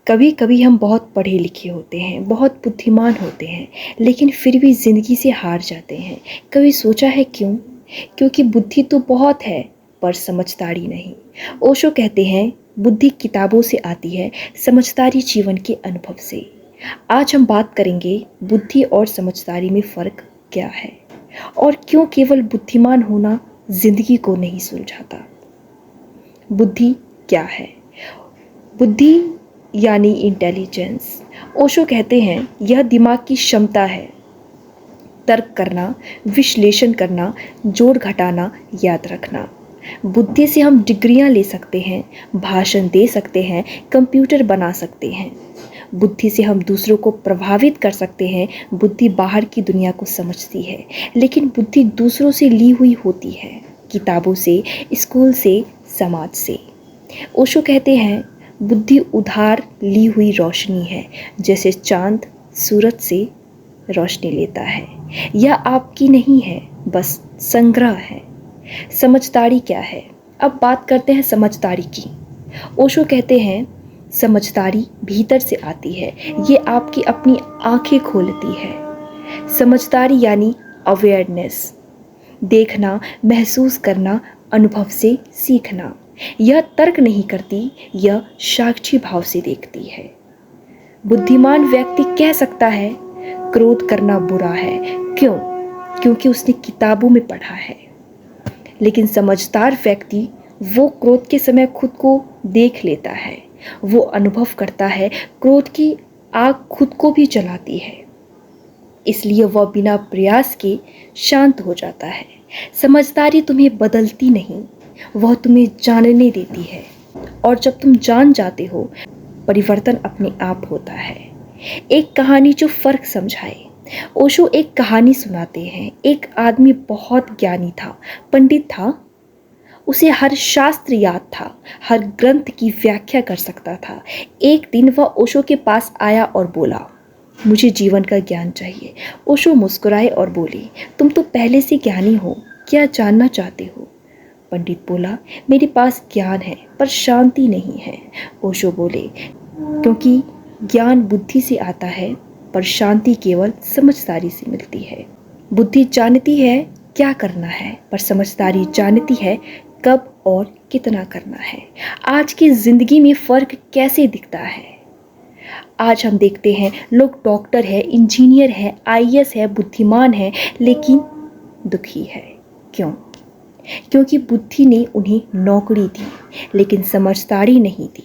कभी कभी हम बहुत पढ़े लिखे होते हैं, बहुत बुद्धिमान होते हैं, लेकिन फिर भी ज़िंदगी से हार जाते हैं। कभी सोचा है क्यों? क्योंकि बुद्धि तो बहुत है पर समझदारी नहीं। ओशो कहते हैं बुद्धि किताबों से आती है, समझदारी जीवन के अनुभव से। आज हम बात करेंगे बुद्धि और समझदारी में फ़र्क क्या है और क्यों केवल बुद्धिमान होना ज़िंदगी को नहीं सुलझाता। बुद्धि क्या है? बुद्धि यानी इंटेलिजेंस। ओशो कहते हैं यह दिमाग की क्षमता है, तर्क करना, विश्लेषण करना, जोड़ घटाना, याद रखना। बुद्धि से हम डिग्रियां ले सकते हैं, भाषण दे सकते हैं, कंप्यूटर बना सकते हैं। बुद्धि से हम दूसरों को प्रभावित कर सकते हैं। बुद्धि बाहर की दुनिया को समझती है, लेकिन बुद्धि दूसरों से ली हुई होती है, किताबों से, स्कूल से, समाज से। ओशो कहते हैं बुद्धि उधार ली हुई रोशनी है, जैसे चांद सूरज से रोशनी लेता है। यह आपकी नहीं है, बस संग्रह है। समझदारी क्या है? अब बात करते हैं समझदारी की। ओशो कहते हैं समझदारी भीतर से आती है, ये आपकी अपनी आंखें खोलती है। समझदारी यानी अवेयरनेस, देखना, महसूस करना, अनुभव से सीखना। यह तर्क नहीं करती, यह साक्षी भाव से देखती है। बुद्धिमान व्यक्ति कह सकता है क्रोध करना बुरा है। क्यों? क्योंकि उसने किताबों में पढ़ा है। लेकिन समझदार व्यक्ति वो क्रोध के समय खुद को देख लेता है, वो अनुभव करता है। क्रोध की आग खुद को भी जलाती है, इसलिए वह बिना प्रयास के शांत हो जाता है। समझदारी तुम्हें बदलती नहीं, वह तुम्हें जानने देती है, और जब तुम जान जाते हो परिवर्तन अपने आप होता है। एक कहानी जो फर्क समझाए। ओशो एक कहानी सुनाते हैं। एक आदमी बहुत ज्ञानी था, पंडित था। उसे हर शास्त्र याद था, हर ग्रंथ की व्याख्या कर सकता था। एक दिन वह ओशो के पास आया और बोला, मुझे जीवन का ज्ञान चाहिए। ओशो मुस्कुराए और बोले, तुम तो पहले से ज्ञानी हो, क्या जानना चाहते हो? पंडित बोला, मेरे पास ज्ञान है पर शांति नहीं है। ओशो बोले, क्योंकि ज्ञान बुद्धि से आता है पर शांति केवल समझदारी से मिलती है। बुद्धि जानती है क्या करना है, पर समझदारी जानती है कब और कितना करना है। आज की जिंदगी में फर्क कैसे दिखता है? आज हम देखते हैं लोग डॉक्टर है, इंजीनियर है, आईएएस है, बुद्धिमान है, लेकिन दुखी है। क्यों? क्योंकि बुद्धि ने उन्हें नौकरी दी, लेकिन समझदारी नहीं दी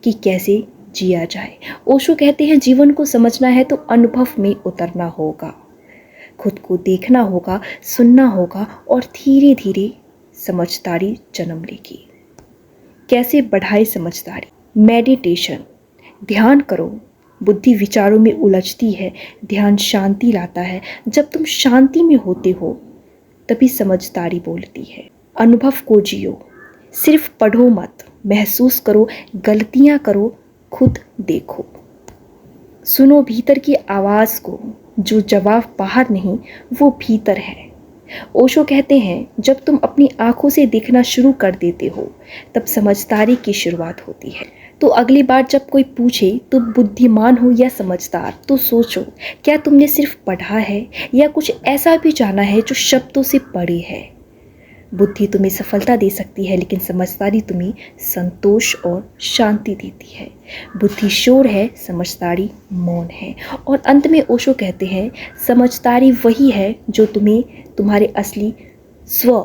कि कैसे जिया जाए। ओशो कहते हैं जीवन को समझना है तो अनुभव में उतरना होगा, खुद को देखना होगा, सुनना होगा, और धीरे धीरे समझदारी जन्म लेगी। कैसे बढ़ाए समझदारी? मेडिटेशन, ध्यान करो। बुद्धि विचारों में उलझती है, ध्यान शांति लाता है। जब तुम शांति में होते हो तभी समझदारी बोलती है। अनुभव को जियो, सिर्फ पढ़ो मत, महसूस करो, गलतियां करो, खुद देखो। सुनो भीतर की आवाज़ को, जो जवाब बाहर नहीं, वो भीतर है। ओशो कहते हैं जब तुम अपनी आंखों से देखना शुरू कर देते हो तब समझदारी की शुरुआत होती है। तो अगली बार जब कोई पूछे तो बुद्धिमान हो या समझदार, तो सोचो क्या तुमने सिर्फ पढ़ा है या कुछ ऐसा भी जाना है जो शब्दों से परे है। बुद्धि तुम्हें सफलता दे सकती है, लेकिन समझदारी तुम्हें संतोष और शांति देती है। बुद्धि शोर है, समझदारी मौन है। और अंत में ओशो कहते हैं समझदारी वही है जो तुम्हें तुम्हारे असली स्व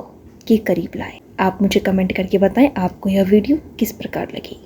के करीब लाए। आप मुझे कमेंट करके बताएं आपको यह वीडियो किस प्रकार लगी।